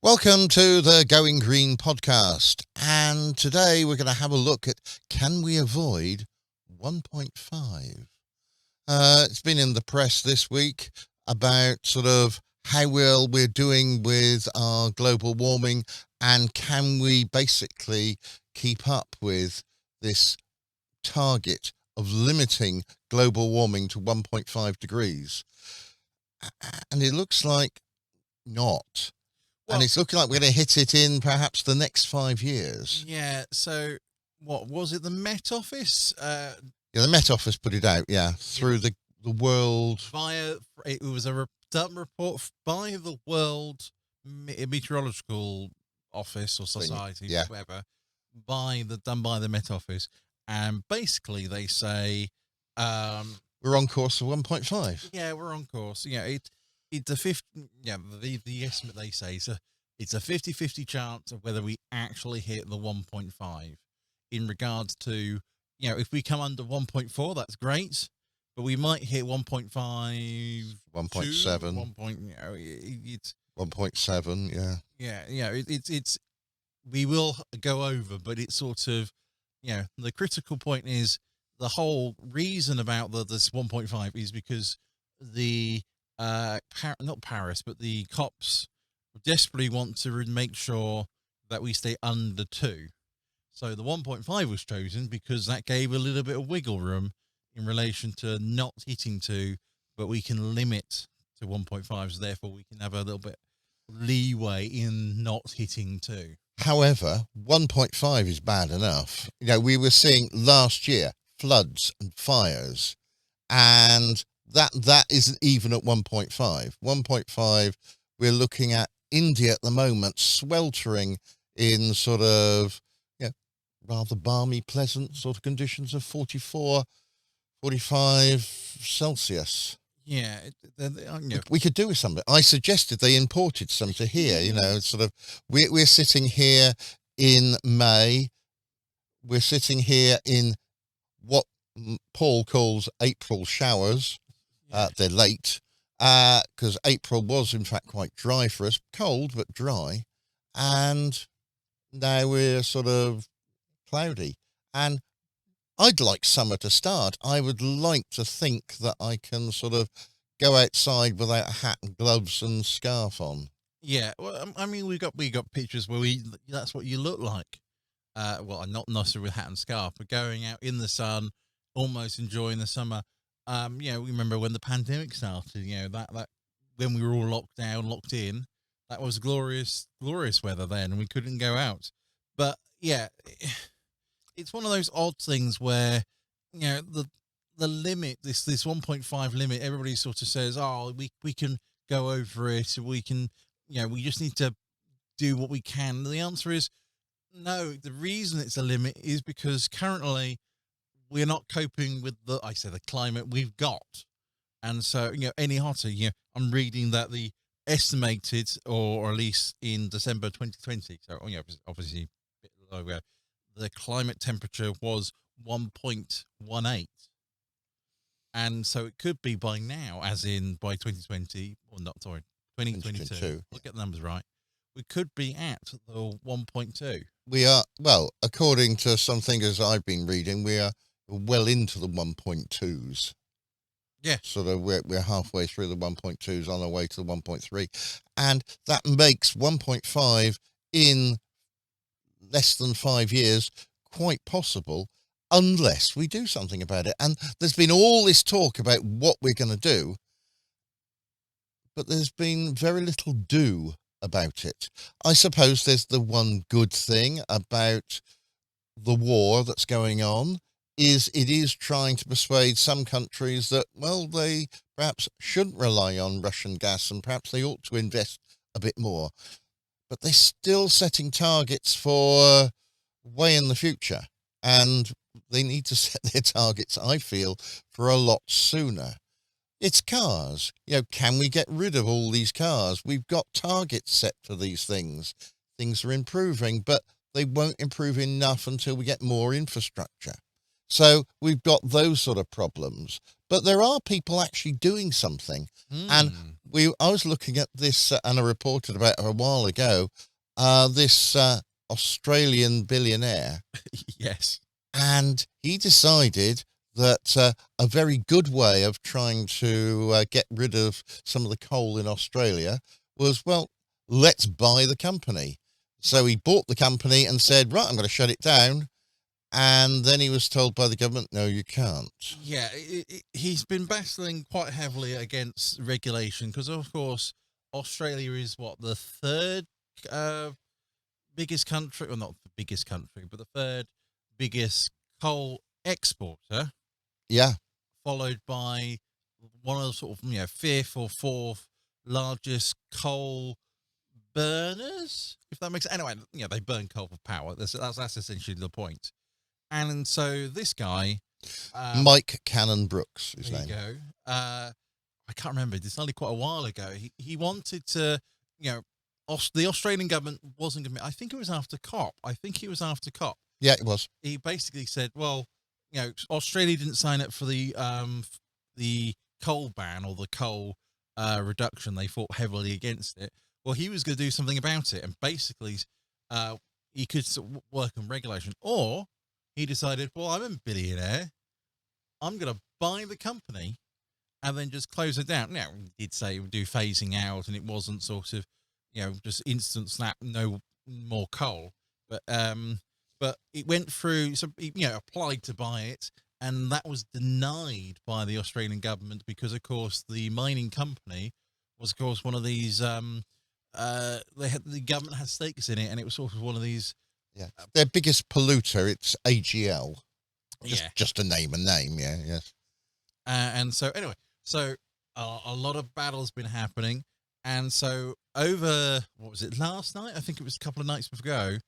Welcome to the Going Green podcast, and today we're going to have a look at can we avoid 1.5? It's been in the press this week about sort of how well we're doing with our global warming, and can we basically keep up with this target of limiting global warming to 1.5 degrees. And it looks like not. And it's looking like we're going to hit it in perhaps the next 5 years. Yeah, so what was it, the Met Office? Yeah, the Met Office put it out, through the world. It was a done report by the World Meteorological Office or Society, whatever, done by the Met Office. And basically they say... we're on course for 1.5. Yeah, we're on course. Yeah, it's a 50. Yeah, the estimate they say it's a 50-50 chance of whether we actually hit the 1.5. In regards to, if we come under 1.4, that's great, but we might hit 1.5, 1.7, it's 1.7. It's we will go over, but it's sort of, the critical point is the whole reason about this 1.5 is because the not Paris, but the COPs desperately want to make sure that we stay under 2. So the 1.5 was chosen because that gave a little bit of wiggle room in relation to not hitting 2, but we can limit to 1.5, so therefore we can have a little bit leeway in not hitting 2. However, 1.5 is bad enough. We were seeing last year floods and fires, and that isn't even at 1.5. 1.5, we're looking at India at the moment sweltering in sort of rather balmy, pleasant sort of conditions of 44, 45 Celsius. Yeah, we could do with something. I suggested they imported some to here. Sort of we're sitting here in May. We're sitting here in what Paul calls April showers. They're late because April was in fact quite dry for us, cold but dry, and now we're sort of cloudy. And I'd like summer to start. I would like to think that I can sort of go outside without a hat and gloves and scarf on. Yeah, well, I mean, we got pictures where that's what you look like. Well, not necessarily with hat and scarf, but going out in the sun, almost enjoying the summer. We remember when the pandemic started, that when we were all locked in, that was glorious weather then, and we couldn't go out. But yeah, it's one of those odd things where, the limit, this 1.5 limit, everybody sort of says, oh, we can go over it. We can, we just need to do what we can. The answer is no. The reason it's a limit is because currently we're not coping with the climate we've got. And so, any hotter, I'm reading that the estimated, or at least in December 2020, so, obviously a bit lower, the climate temperature was 1.18. And so it could be by now, as in by 2020, or not, sorry, 2022. Look at the numbers right. We could be at the 1.2. We are, well, according to some things I've been reading, we are well into the 1.2s. Yeah. Sort of we're halfway through the 1.2s, on our way to the 1.3. And that makes 1.5 in less than 5 years quite possible, unless we do something about it. And there's been all this talk about what we're going to do, but there's been very little do about it. I suppose there's the one good thing about the war that's going on is it is trying to persuade some countries that, well, they perhaps shouldn't rely on Russian gas and perhaps they ought to invest a bit more. But they're still setting targets for way in the future, and they need to set their targets, I feel, for a lot sooner. It's cars. Can we get rid of all these cars? We've got targets set for these things. Things are improving, but they won't improve enough until we get more infrastructure. So we've got those sort of problems, but there are people actually doing something. And I was looking at this, and I reported about it a while ago, this Australian billionaire, Yes. and he decided that a very good way of trying to get rid of some of the coal in Australia was, well, let's buy the company. So he bought the company and said, right, I'm going to shut it down. And then he was told by the government, no, you can't. Yeah, he's been battling quite heavily against regulation because, of course, Australia is what, the third biggest country, well, not the biggest country, but the third biggest coal exporter, Yeah. followed by one of the sort of, fifth or fourth largest coal burners, if that makes sense. Anyway, they burn coal for power. That's essentially the point. And so this guy, Mike Cannon-Brookes, his there name. you go. I can't remember. It's only quite a while ago. He wanted to, the Australian government wasn't going to. I think it was after COP. Yeah, it was. He basically said, well, Australia didn't sign up for the coal ban or the coal reduction. They fought heavily against it. Well, he was going to do something about it, and basically, he could sort of work on regulation, or he decided, well, I'm a billionaire. I'm going to buy the company and then just close it down. Now, he did say he would do phasing out, and it wasn't sort of, just instant snap, no more coal. But it went through, so, applied to buy it, and that was denied by the Australian government because, of course, the mining company was, of course, one of these, the government had stakes in it, and it was sort of one of these. Yeah. Their biggest polluter, it's AGL. Yeah. Just a name, yeah, yes. And so anyway, a lot of battles been happening, and so over, what was it, last night? I think it was a couple of nights ago.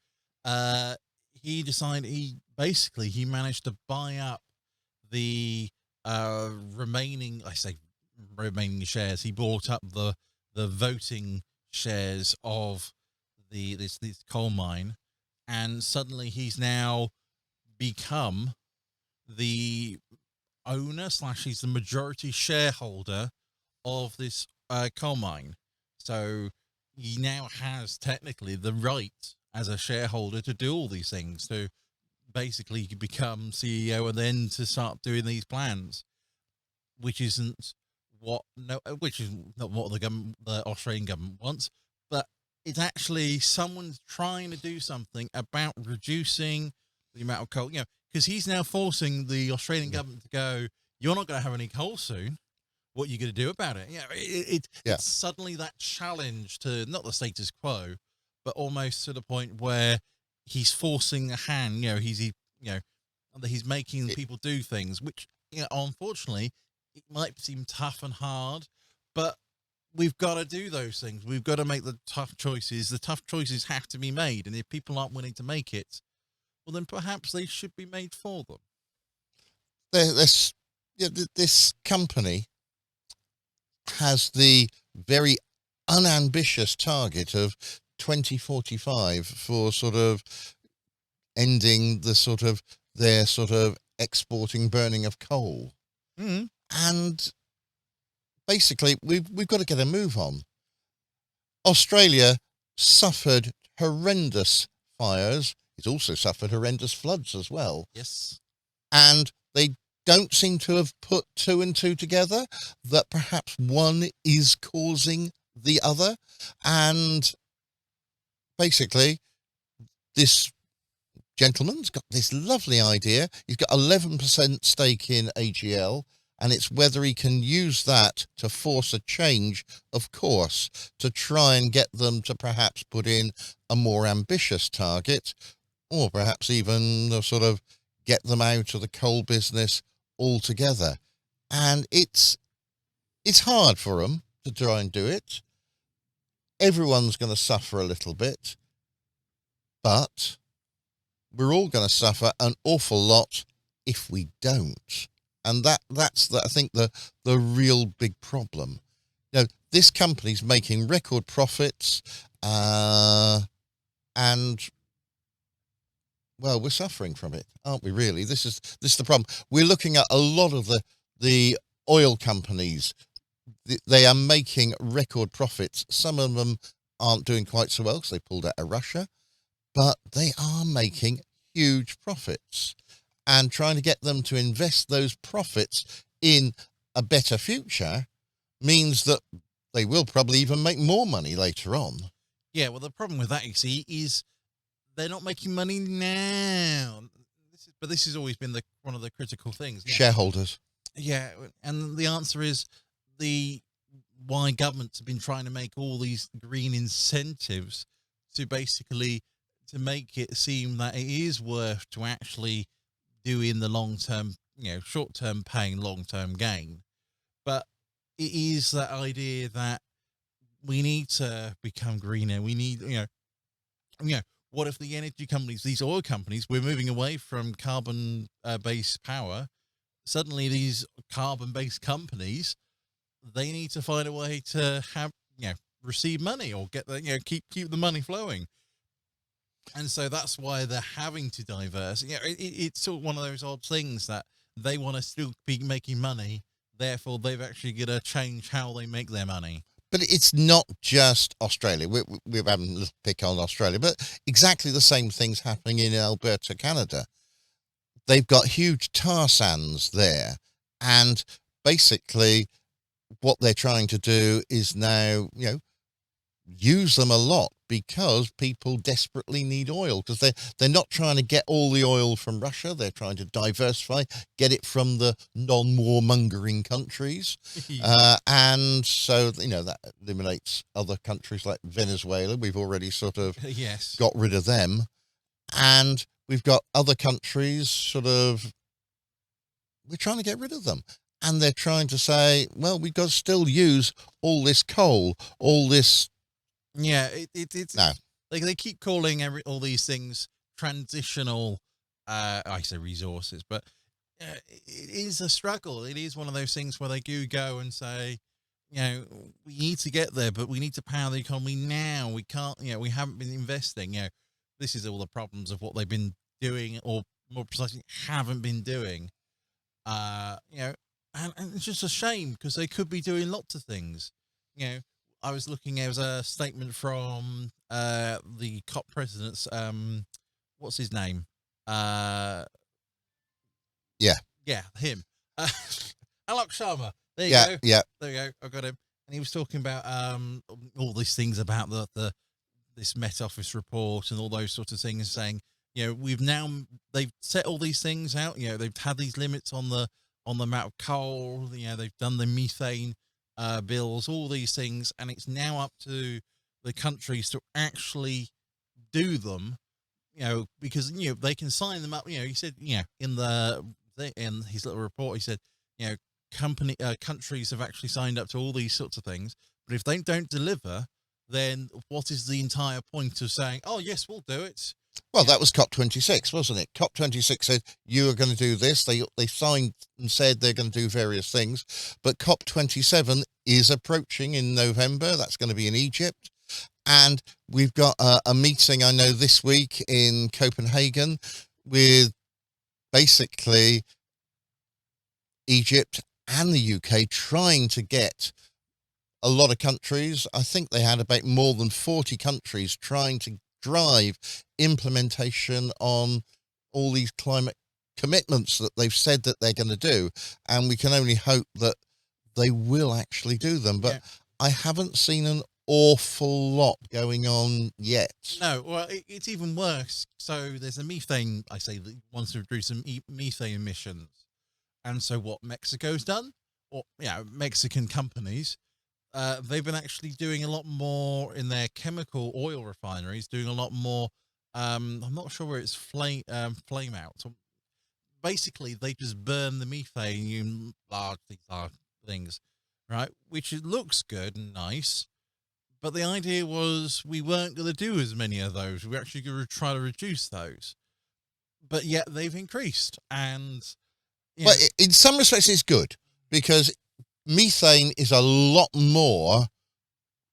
He decided he managed to buy up the remaining shares. He bought up the voting shares of this coal mine, and suddenly he's now become the owner / he's the majority shareholder of this coal mine. So he now has technically the right as a shareholder to do all these things, to basically become CEO and then to start doing these plans, which isn't which is not what the Australian government wants, but it's actually someone's trying to do something about reducing the amount of coal, because he's now forcing the Australian government to go, you're not going to have any coal soon. What are you going to do about it? It's suddenly that challenge to not the status quo, but almost to the point where he's forcing a hand. He's making people do things, which unfortunately it might seem tough and hard, but we've got to do those things. We've got to make the tough choices. The tough choices have to be made, and if people aren't willing to make it, well, then perhaps they should be made for them. This company has the very unambitious target of 2045 for sort of ending their exporting burning of coal. And basically we've got to get a move on. Australia suffered horrendous fires. It's also suffered horrendous floods as well. Yes. And they don't seem to have put two and two together, that perhaps one is causing the other. And basically, this gentleman's got this lovely idea. He's got 11% stake in AGL, and it's whether he can use that to force a change of course, to try and get them to perhaps put in a more ambitious target, or perhaps even sort of get them out of the coal business altogether. And it's hard for them to try and do it. Everyone's going to suffer a little bit, but we're all going to suffer an awful lot if we don't. And that's I think the real big problem. This company's making record profits, and well, we're suffering from it, aren't we? Really, this is the problem. We're looking at a lot of the oil companies. They are making record profits. Some of them aren't doing quite so well because they pulled out of Russia, but they are making huge profits. And trying to get them to invest those profits in a better future means that they will probably even make more money later on. Yeah, well, the problem with that, you see, is they're not making money now. This has always been one of the critical things. Yeah. Shareholders. Yeah, and the answer is why governments have been trying to make all these green incentives to basically to make it seem that it is worth to actually do in the long term, short term pain, long term gain. But it is that idea that we need to become greener. We need, what if the energy companies, these oil companies, we're moving away from carbon based power. Suddenly these carbon based companies, they need to find a way to have, receive money or get the, keep the money flowing. And so that's why they're having to diverse. It's sort of one of those odd things that they want to still be making money. Therefore, they've actually got to change how they make their money. But it's not just Australia. We're having a little pick on Australia, but exactly the same thing's happening in Alberta, Canada. They've got huge tar sands there. And basically, what they're trying to do is now, use them a lot because people desperately need oil, because they're not trying to get all the oil from Russia. They're trying to diversify, get it from the non-warmongering countries. And so, that eliminates other countries like Venezuela. We've already sort of yes. got rid of them. And we've got other countries we're trying to get rid of them. And they're trying to say, well, we've got to still use all this coal, all this. Yeah, it's no. They keep calling all these things transitional. I say resources, but it is a struggle. It is one of those things where they do go and say, we need to get there, but we need to power the economy now. We can't. We haven't been investing. This is all the problems of what they've been doing, or more precisely, haven't been doing. And it's just a shame because they could be doing lots of things. I was looking, there was a statement from the COP president's, what's his name? Yeah, him. Alok Sharma. There you go. Yeah. There you go. I got him. And he was talking about all these things about this Met Office report and all those sorts of things, saying, they've set all these things out. They've had these limits on the amount of coal. They've done the methane bills, all these things, and it's now up to the countries to actually do them. Because they can sign them up. He said, in his little report, he said, countries have actually signed up to all these sorts of things, but if they don't deliver, then what is the entire point of saying, oh yes, we'll do it? Well, that was COP26, wasn't it? COP26 said you are going to do this. They signed and said they're going to do various things, but COP27 is approaching in November. That's going to be in Egypt, and we've got a meeting, I know, this week in Copenhagen with basically Egypt and the UK trying to get a lot of countries. I think they had about more than 40 countries trying to drive implementation on all these climate commitments that they've said that they're going to do, and we can only hope that they will actually do them. But I haven't seen an awful lot going on yet. No, well, it's even worse. So there's a methane, I say, that wants to reduce some methane emissions, and so what Mexico's done, or Mexican companies, they've been actually doing a lot more in their chemical oil refineries, doing a lot more. I'm not sure where it's flame out. So basically, they just burn the methane in large things, right? Which it looks good and nice, but the idea was we weren't going to do as many of those. We're actually going to try to reduce those, but yet they've increased. And but in some respects, it's good because methane is a lot more,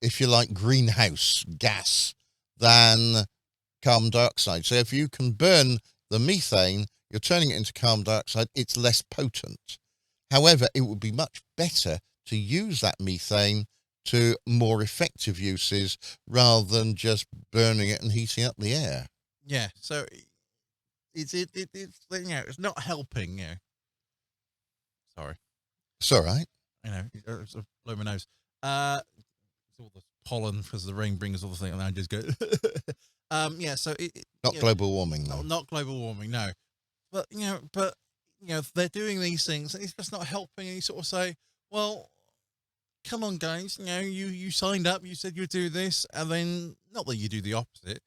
if you like, greenhouse gas than carbon dioxide. So if you can burn the methane, you're turning it into carbon dioxide, it's less potent. However, it would be much better to use that methane to more effective uses rather than just burning it and heating up the air. Yeah. So it's it's not helping. Sorry. It's all right. It's blow my nose. It's all the pollen because the rain brings all the things, and I just go. Yeah. So Not global warming, though. not global warming. No. But they're doing these things, and it's just not helping. And you sort of say, well, come on, guys. You signed up. You said you'd do this, and then not that you do the opposite,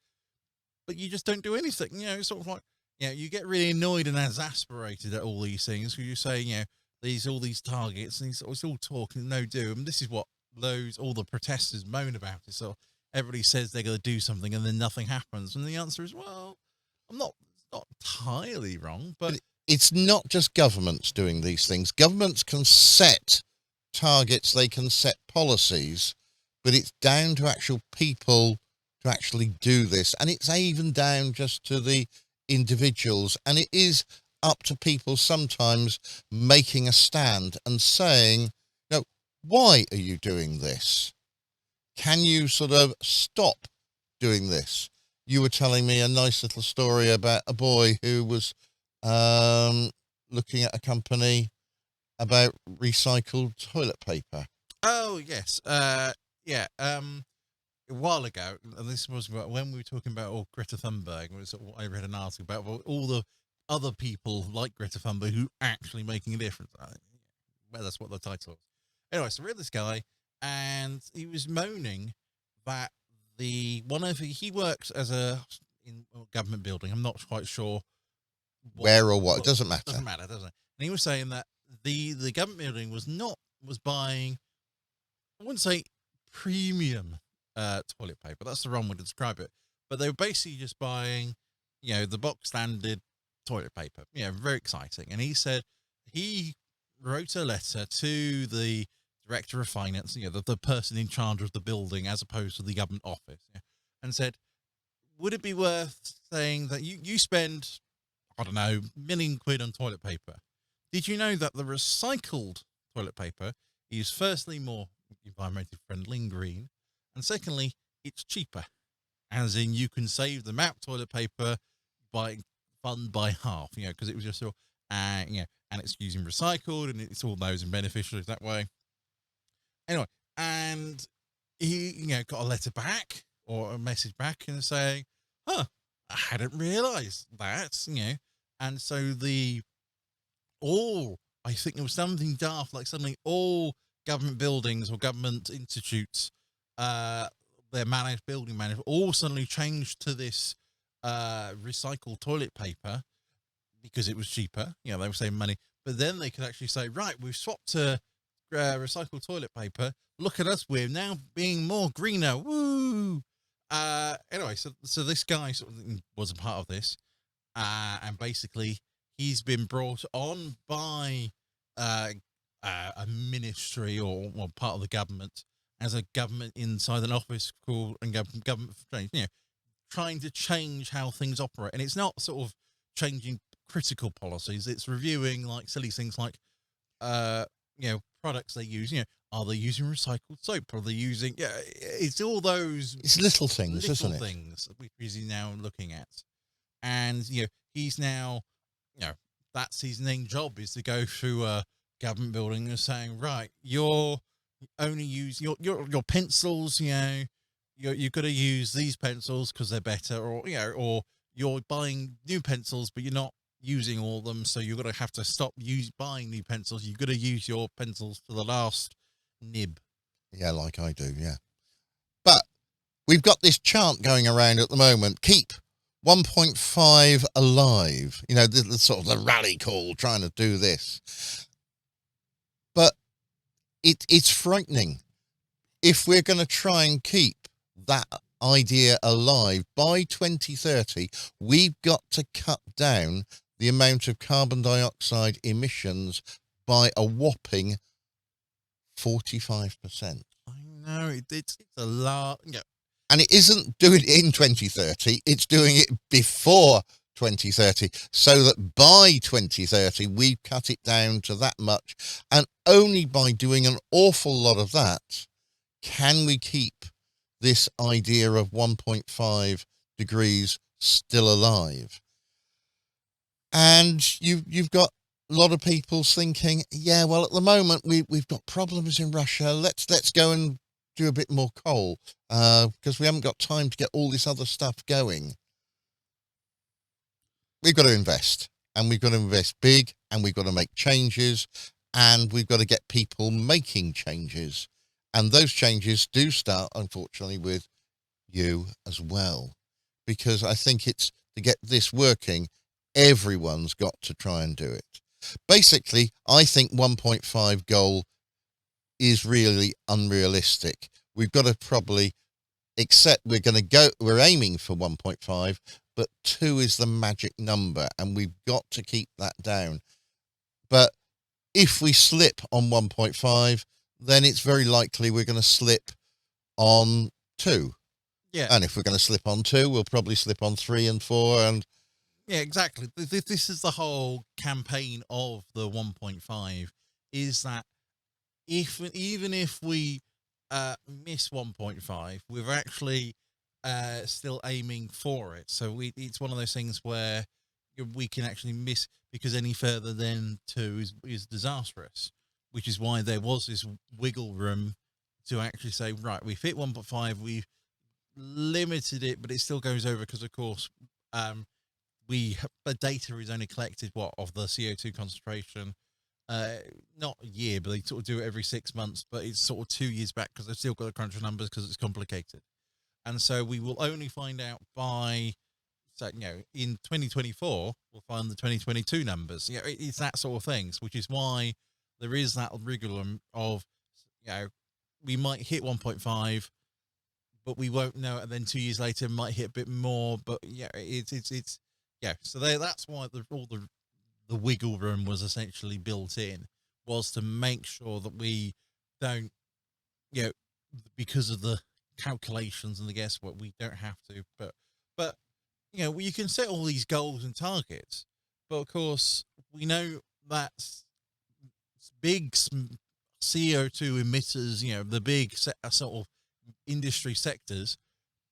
but you just don't do anything. It's sort of like, you get really annoyed and exasperated at all these things because you say, all these targets, and it's all talk and no do. And this is what all the protesters moan about. It so everybody says they're going to do something, and then nothing happens. And the answer is, well, it's not entirely wrong, but it's not just governments doing these things. Governments can set targets, they can set policies, but it's down to actual people to actually do this. And it's even down just to the individuals. And it is up to people sometimes making a stand and saying, no, why are you doing this? Can you sort of stop doing this? You were telling me a nice little story about a boy who was looking at a company about recycled toilet paper. Oh, yes. Yeah. A while ago, and this was when we were talking about Greta Thunberg. I read an article about all the other people like Greta Thunberg who actually making a difference. Well, that's what the title was. Anyway, so I read this guy, and he was moaning that he works in a government building. I'm not quite sure where or what. It doesn't matter. Doesn't matter, doesn't it? And he was saying that the government building was buying, I wouldn't say premium toilet paper. That's the wrong way to describe it. But they were basically just buying, the box standard toilet paper. Very exciting. And he said he wrote a letter to the director of finance, the person in charge of the building as opposed to the government office, and said, would it be worth saying that you spend, I don't know, £1 million on toilet paper? Did you know that the recycled toilet paper is firstly more environmentally friendly and green, and secondly, it's cheaper, as in you can save the MAP toilet paper by half, because it was just so, and it's using recycled, and it's all those and beneficial that way. Anyway, and he, got a letter back or a message back and saying, I hadn't realised that, and so I think there was something daft, like suddenly all government buildings or government institutes, their building management, all suddenly changed to this recycled toilet paper because it was cheaper. They were saving money, but then they could actually say, right, we've swapped to recycled toilet paper. Look at us, we're now being more greener. Woo! Anyway, so this guy sort of was a part of this, and basically he's been brought on by a ministry or part of the government as a government inside an office called government for change. Trying to change how things operate, and it's not sort of changing critical policies. It's reviewing like silly things like products they use. Are they using recycled soap? Are they using? It's all those. It's little things, isn't it? Things which he's now looking at, and he's now, that's his main job, is to go through a government building and saying, right, you're only use your pencils. You've got to use these pencils because they're better, or you're buying new pencils, but you're not using all of them, so you're going to have to stop buying new pencils. You've got to use your pencils to the last nib. Yeah, like I do, yeah. But we've got this chant going around at the moment, keep 1.5 alive. The sort of the rally call trying to do this. But it's frightening. If we're going to try and keep that idea alive by 2030, we've got to cut down the amount of carbon dioxide emissions by a whopping 45%. I know, it's a lot. Yeah. And it isn't doing it in 2030, it's doing it before 2030, so that by 2030 we've cut it down to that much. And only by doing an awful lot of that can we keep this idea of 1.5 degrees still alive. And you've got a lot of people thinking, yeah, well, at the moment we've got problems in Russia. Let's go and do a bit more coal because we haven't got time to get all this other stuff going. We've got to invest, and we've got to invest big, and we've got to make changes, and we've got to get people making changes. And those changes do start, unfortunately, with you as well, because I think it's to get this working, everyone's got to try and do it. Basically, I think 1.5 goal is really unrealistic. We've got to probably accept we're aiming for 1.5, but 2 is the magic number, and we've got to keep that down. But if we slip on 1.5, then it's very likely we're going to slip on 2. Yeah. And if we're going to slip on 2, we'll probably slip on 3 and 4. And yeah, exactly. This is the whole campaign of the 1.5, is that even if we miss 1.5, we're actually still aiming for it. So it's one of those things where we can actually miss, because any further than 2 is disastrous, which is why there was this wiggle room to actually say, right, we've hit 1.5, we've limited it, but it still goes over because, of course, the data is only collected of the CO2 concentration, not a year, but they sort of do it every 6 months, but it's sort of 2 years back because they've still got to crunch the numbers because it's complicated. And so we will only find out by, so, in 2024, we'll find the 2022 numbers. It's that sort of things, which is why there is that rigor of, we might hit 1.5, but we won't know it. And then 2 years later, might hit a bit more. But it's So that's why all the wiggle room was essentially built in, was to make sure that we don't, because of the calculations and the guesswork, we don't have to. But you can set all these goals and targets, but of course we know that big CO2 emitters, the big sort of industry sectors,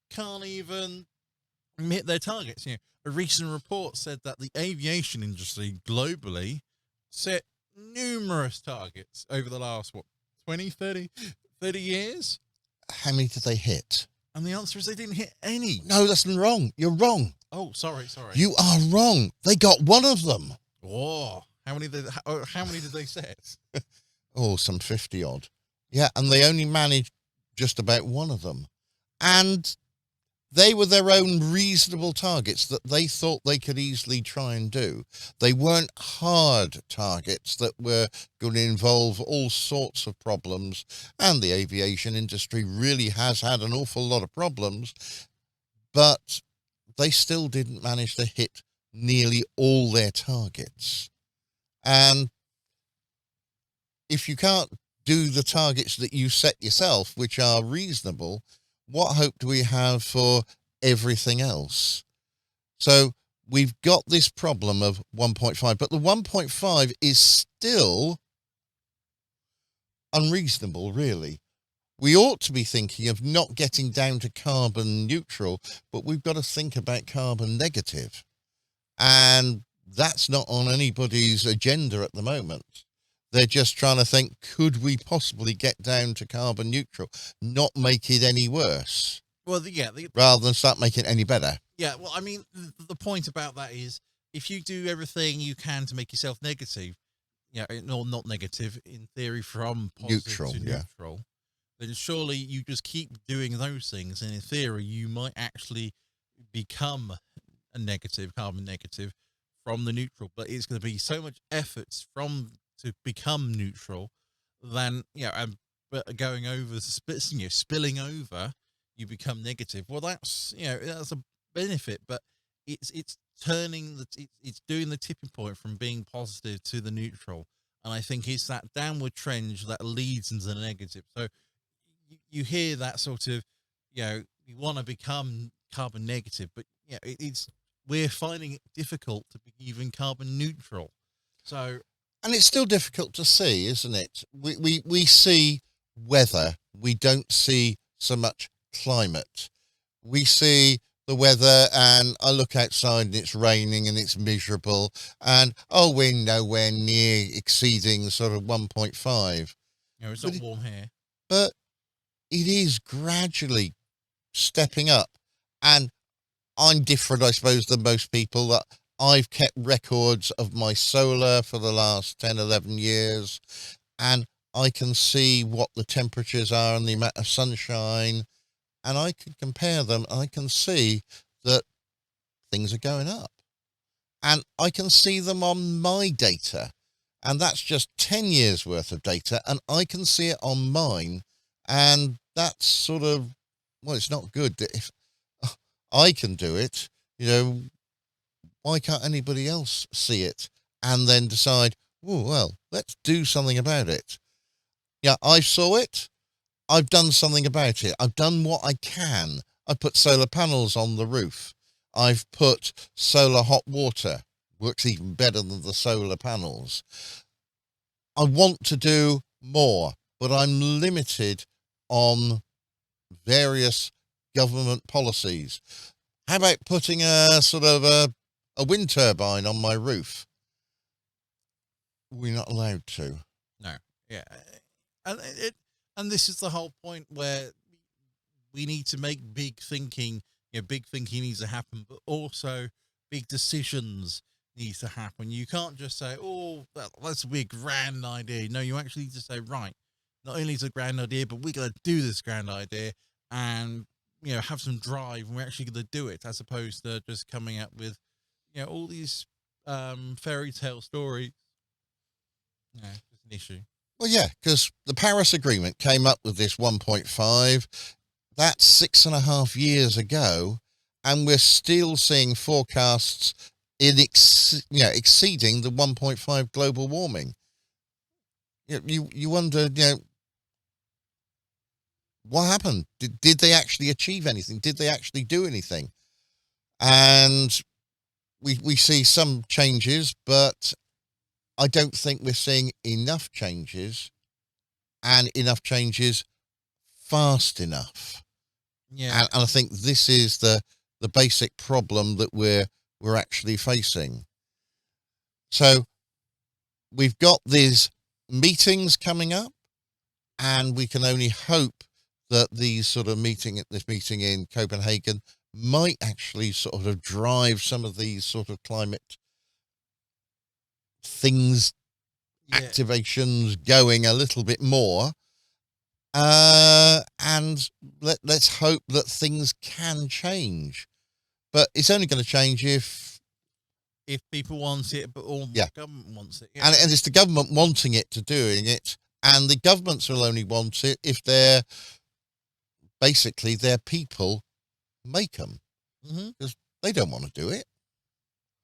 can't even meet their targets. A recent report said that the aviation industry globally set numerous targets over the last 20, 30 years. how many did they hit? And the answer is they didn't hit any. No, that's wrong. You're wrong. Oh, sorry. You are wrong. They got one of them. Oh, how many did they set? Oh, some 50 odd. Yeah, and they only managed just about one of them. And they were their own reasonable targets that they thought they could easily try and do. They weren't hard targets that were going to involve all sorts of problems. And the aviation industry really has had an awful lot of problems. But they still didn't manage to hit nearly all their targets. And if you can't do the targets that you set yourself, which are reasonable, what hope do we have for everything else? So we've got this problem of 1.5, but the 1.5 is still unreasonable, really. We ought to be thinking of not getting down to carbon neutral, but we've got to think about carbon negative. And that's not on anybody's agenda at the moment. They're just trying to think, could we possibly get down to carbon neutral, not make it any worse? Well, rather than start making it any better. Yeah, well, I mean, the point about that is, if you do everything you can to make yourself negative, or not negative, in theory, from positive Neutral, to neutral, then surely you just keep doing those things, and in theory, you might actually become a negative, carbon negative, from the neutral. But it's going to be so much effort to become neutral than, but going over, spilling over, you become negative. Well, that's a benefit, but it's turning it's doing the tipping point from being positive to the neutral, and I think it's that downward trend that leads into the negative. So you hear that sort of, you want to become carbon negative, but it's we're finding it difficult to be even carbon neutral. So, And it's still difficult to see, isn't it? We see weather. We don't see so much climate. We see the weather, and I look outside and it's raining and it's miserable, and oh, we're nowhere near exceeding sort of 1.5. it's But not warm here. but it is gradually stepping up, and I'm different, I suppose, than most people. That I've kept records of my solar for the last 10, 11 years, and I can see what the temperatures are and the amount of sunshine, and I can compare them. I can see that things are going up, and I can see them on my data, and that's just 10 years worth of data, and I can see it on mine, and that's sort of, well, it's not good that if I can do it, why can't anybody else see it and then decide, oh, well, let's do something about it. Yeah, I saw it. I've done something about it. I've done what I can. I put solar panels on the roof. I've put solar hot water. Works even better than the solar panels. I want to do more, but I'm limited on various government policies. How about putting a sort of a wind turbine on my roof? We're not allowed to. No, yeah, and this is the whole point where we need to make big thinking. Big thinking needs to happen, but also big decisions need to happen. You can't just say, "Oh, that's a big grand idea." No, you actually need to say, "Right, not only is it a grand idea, but we're going to do this grand idea and have some drive, and we're actually going to do it," as opposed to just coming up with all these fairy tale stories. It's an issue. Well, yeah, because the Paris Agreement came up with this 1.5. That's 6.5 years ago, and we're still seeing forecasts exceeding the 1.5 global warming. You wonder, what happened? Did they actually achieve anything? Did they actually do anything? And we see some changes, but I don't think we're seeing enough changes, and enough changes fast enough. Yeah, And I think this is the basic problem that we're actually facing. So we've got these meetings coming up, and we can only hope that this meeting in Copenhagen might actually sort of drive some of these sort of climate things, activations going a little bit more. And let's hope that things can change. But it's only going to change if people want it, but all the government wants it. And it's the government wanting it to doing it, and the governments will only want it if they're basically their people make them, because they don't want to do it.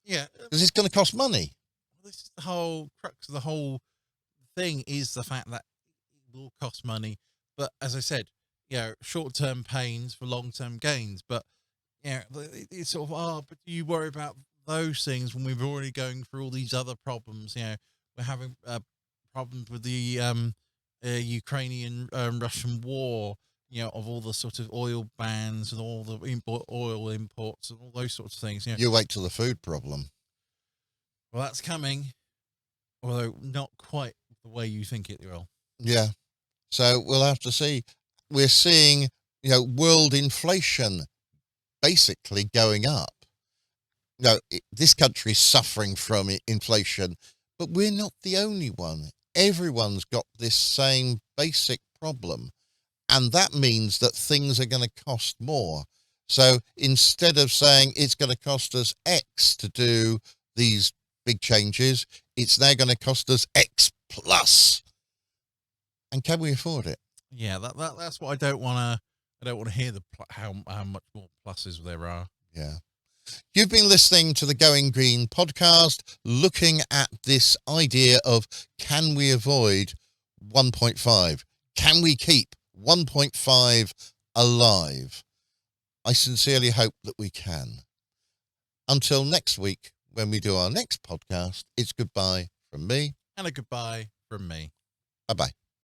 Yeah, because it's going to cost money. This is the whole crux of the whole thing, is the fact that it will cost money. But as I said, short-term pains for long-term gains. But it's sort of, but do you worry about those things when we're already going through all these other problems? We're having problems with the Ukrainian Russian war. Of all the sort of oil bans and all the oil imports and all those sorts of things. You wait till the food problem. Well, that's coming, although not quite the way you think it will. Yeah. So we'll have to see. We're seeing, world inflation basically going up. This country is suffering from inflation, but we're not the only one. Everyone's got this same basic problem. And that means that things are going to cost more. So instead of saying it's going to cost us X to do these big changes, it's now going to cost us X plus. And can we afford it? Yeah, that's what I don't want to hear how much more pluses there are. Yeah. You've been listening to the Going Green podcast, looking at this idea of, can we avoid 1.5? Can we keep 1.5 alive? I sincerely hope that we can. Until next week, when we do our next podcast, it's goodbye from me. And a goodbye from me. Bye-bye.